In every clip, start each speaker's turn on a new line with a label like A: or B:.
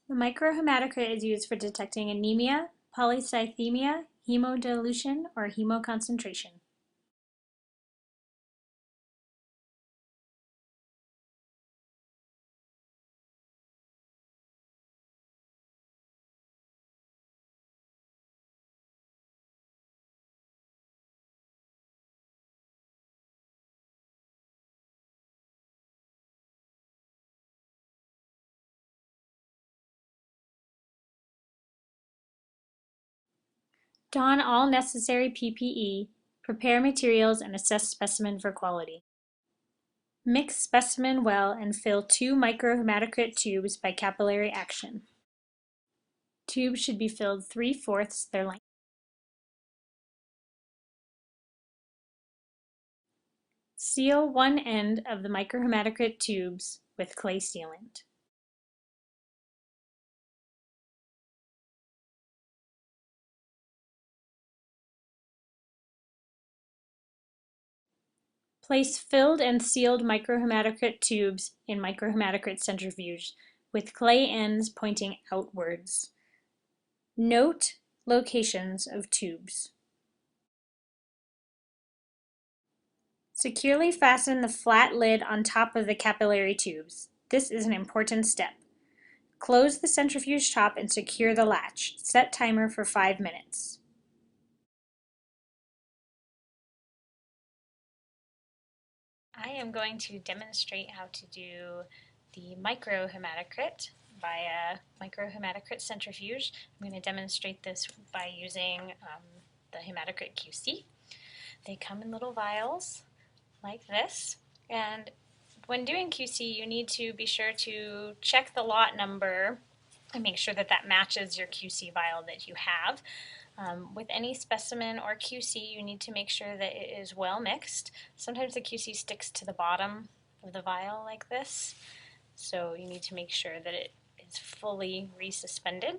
A: The microhematocrit is used for detecting anemia, polycythemia, hemodilution, or hemoconcentration. Don all necessary PPE, prepare materials, and assess specimen for quality. Mix specimen well and fill 2 microhematocrit tubes by capillary action. Tubes should be filled 3/4 their length. Seal one end of the microhematocrit tubes with clay sealant. Place filled and sealed microhematocrit tubes in microhematocrit centrifuge with clay ends pointing outwards. Note locations of tubes. Securely fasten the flat lid on top of the capillary tubes. This is an important step. Close the centrifuge top and secure the latch. Set timer for 5 minutes. I am going to demonstrate how to do the microhematocrit via microhematocrit centrifuge. I'm going to demonstrate this by using the hematocrit QC. They come in little vials like this, and when doing QC you need to be sure to check the lot number and make sure that that matches your QC vial that you have. With any specimen or QC, you need to make sure that it is well mixed. Sometimes the QC sticks to the bottom of the vial like this, so you need to make sure that it is fully resuspended.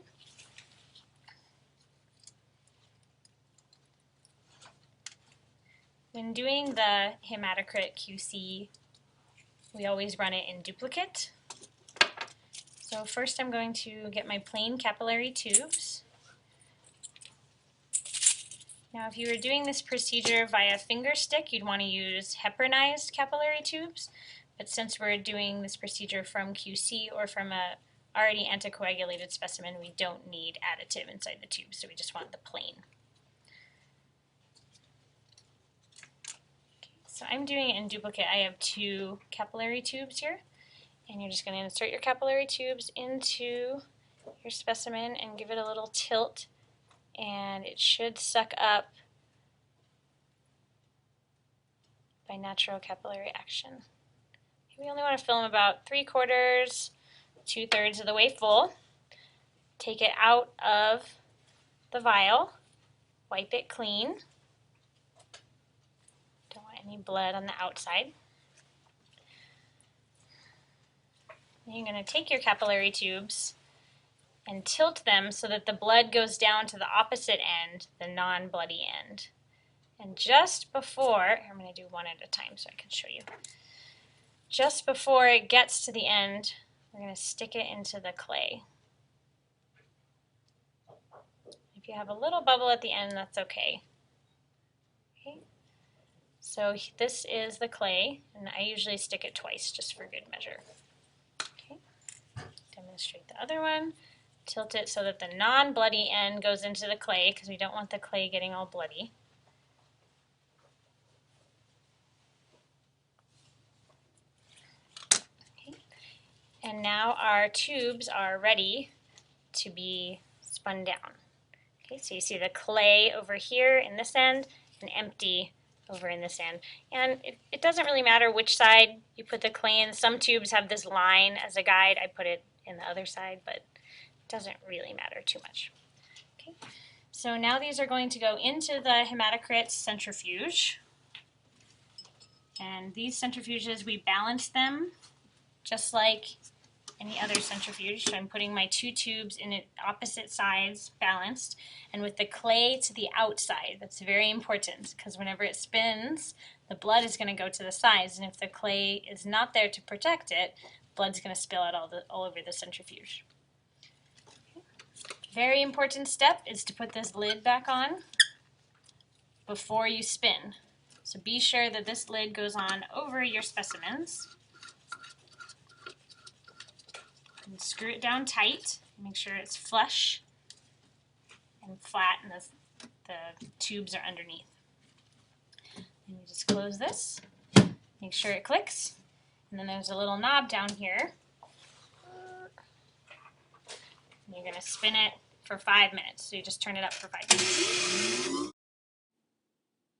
A: When doing the hematocrit QC, we always run it in duplicate. So first I'm going to get my plain capillary tubes. Now if you were doing this procedure via finger stick, you'd want to use heparinized capillary tubes, but since we're doing this procedure from QC or from a already anticoagulated specimen, we don't need additive inside the tube, so we just want the plain. Okay, so I'm doing it in duplicate. I have 2 capillary tubes here, and you're just going to insert your capillary tubes into your specimen and give it a little tilt, and it should suck up by natural capillary action. We only want to fill them about 3/4, 2/3 of the way full. Take it out of the vial, wipe it clean. Don't want any blood on the outside. Then you're going to take your capillary tubes and tilt them so that the blood goes down to the opposite end, the non-bloody end. And just before, I'm going to do one at a time so I can show you. Just before it gets to the end, we're going to stick it into the clay. If you have a little bubble at the end, that's okay. Okay. So this is the clay, and I usually stick it twice just for good measure. Okay. Demonstrate the other one. Tilt it so that the non-bloody end goes into the clay because we don't want the clay getting all bloody. Okay. And now our tubes are ready to be spun down. Okay, so you see the clay over here in this end and empty over in this end. And it doesn't really matter which side you put the clay in. Some tubes have this line as a guide. I put it in the other side, but it doesn't really matter too much. Okay, so now these are going to go into the hematocrit centrifuge. And these centrifuges, we balance them just like any other centrifuge. So I'm putting my 2 tubes in opposite sides, balanced, and with the clay to the outside. That's very important because whenever it spins, the blood is going to go to the sides, and if the clay is not there to protect it, blood's going to spill out all over the centrifuge. very important step is to put this lid back on before you spin. So be sure that this lid goes on over your specimens. And screw it down tight. Make sure it's flush and flat and the tubes are underneath. And you just close this. Make sure it clicks. And then there's a little knob down here. And you're going to spin it for 5 minutes. So you just turn it up for 5 minutes.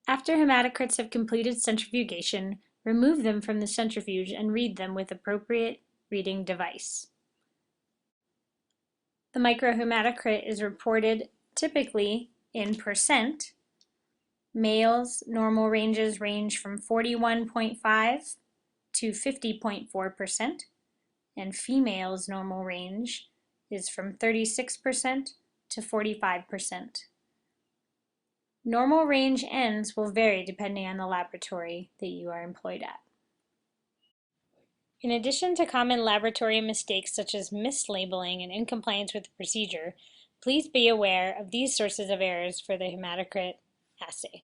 A: After hematocrits have completed centrifugation, remove them from the centrifuge and read them with appropriate reading device. The microhematocrit is reported typically in percent. Males' normal ranges range from 41.5 to 50.4%, and females' normal range is from 36% to 45%. Normal range ends will vary depending on the laboratory that you are employed at. In addition to common laboratory mistakes such as mislabeling and incompliance with the procedure, please be aware of these sources of errors for the hematocrit assay.